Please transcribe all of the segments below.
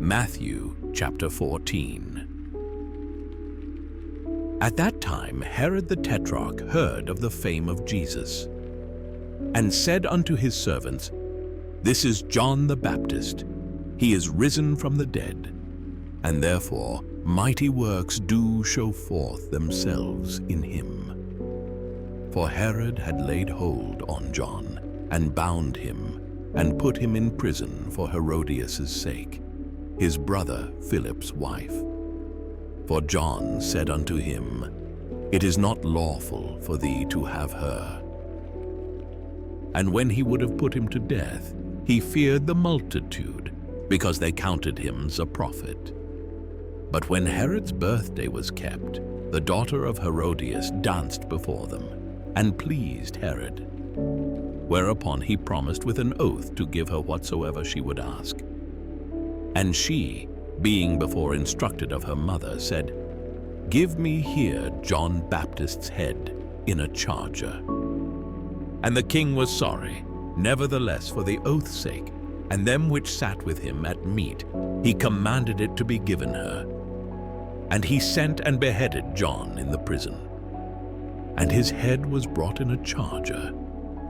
Matthew chapter 14. At that time Herod the Tetrarch heard of the fame of Jesus, and said unto his servants, This is John the Baptist. He is risen from the dead, and therefore mighty works do show forth themselves in him. For Herod had laid hold on John, and bound him, and put him in prison for Herodias' sake, his brother Philip's wife. For John said unto him, It is not lawful for thee to have her. And when he would have put him to death, he feared the multitude, because they counted him as a prophet. But when Herod's birthday was kept, the daughter of Herodias danced before them, and pleased Herod. Whereupon he promised with an oath to give her whatsoever she would ask. And she, being before instructed of her mother, said, Give me here John Baptist's head in a charger. And the king was sorry, nevertheless for the oath's sake, and them which sat with him at meat, he commanded it to be given her. And he sent and beheaded John in the prison. And his head was brought in a charger,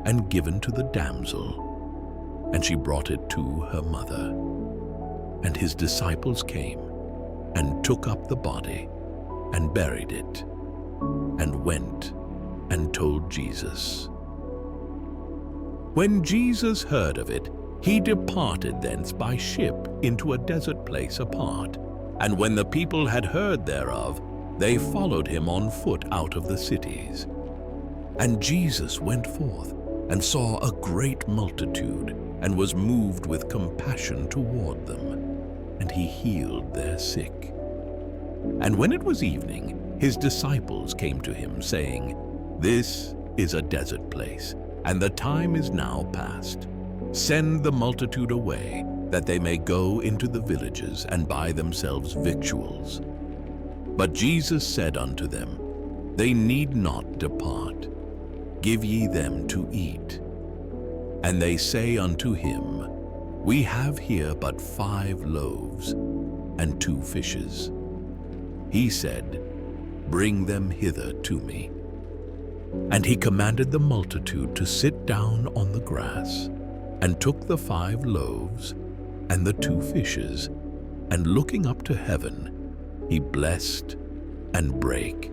and given to the damsel, and she brought it to her mother. And his disciples came, and took up the body, and buried it, and went and told Jesus. When Jesus heard of it, he departed thence by ship into a desert place apart. And when the people had heard thereof, they followed him on foot out of the cities. And Jesus went forth, and saw a great multitude, and was moved with compassion toward them, and he healed their sick. And when it was evening, his disciples came to him, saying, This is a desert place, and the time is now past. Send the multitude away, that they may go into the villages and buy themselves victuals. But Jesus said unto them, They need not depart. Give ye them to eat. And they say unto him, We have here but 5 loaves and 2 fishes. He said, Bring them hither to me. And he commanded the multitude to sit down on the grass, and took the 5 loaves and the 2 fishes, and looking up to heaven, he blessed and brake,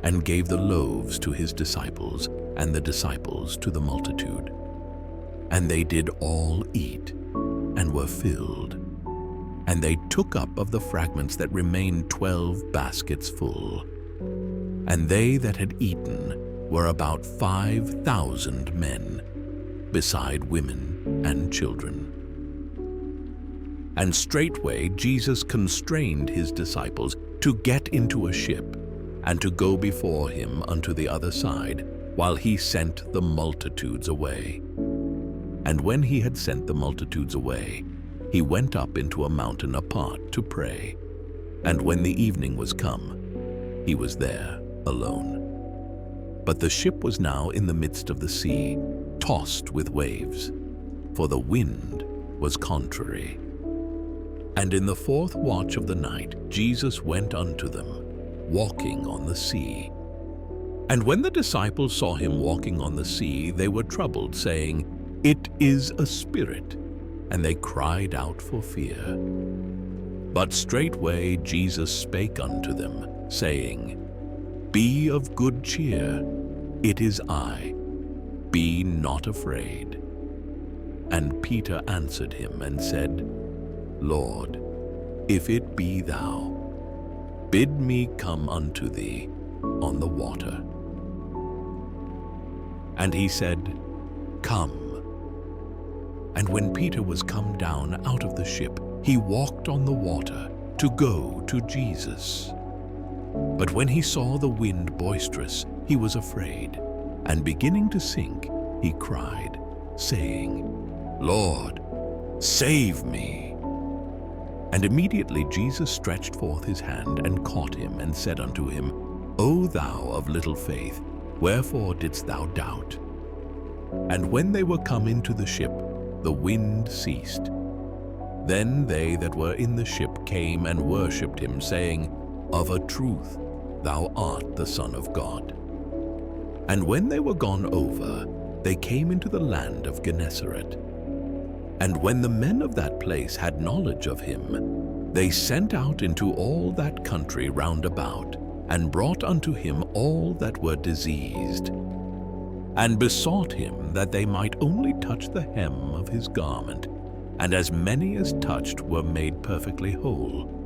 and gave the loaves to his disciples, and the disciples to the multitude. And they did all eat, and were filled. And they took up of the fragments that remained 12 baskets full. And they that had eaten were about 5,000 men, beside women and children. And straightway Jesus constrained his disciples to get into a ship, and to go before him unto the other side, while he sent the multitudes away. And when he had sent the multitudes away, he went up into a mountain apart to pray. And when the evening was come, he was there alone. But the ship was now in the midst of the sea, tossed with waves, for the wind was contrary. And in the 4th watch of the night Jesus went unto them, walking on the sea. And when the disciples saw him walking on the sea, they were troubled, saying, It is a spirit. And they cried out for fear. But straightway Jesus spake unto them, saying, Be of good cheer, it is I, be not afraid. And Peter answered him and said, Lord, if it be thou, bid me come unto thee on the water. And he said, Come. And when Peter was come down out of the ship, he walked on the water to go to Jesus. But when he saw the wind boisterous, he was afraid, and beginning to sink, he cried, saying, Lord, save me. And immediately Jesus stretched forth his hand and caught him, and said unto him, O thou of little faith, wherefore didst thou doubt? And when they were come into the ship, the wind ceased, Then they that were in the ship came and worshipped him, saying, Of a truth, thou art the Son of God. And when they were gone over, they came into the land of Gennesaret. And when the men of that place had knowledge of him, they sent out into all that country round about, and brought unto him all that were diseased, and besought him that they might only touch the hem of his garment, and as many as touched were made perfectly whole.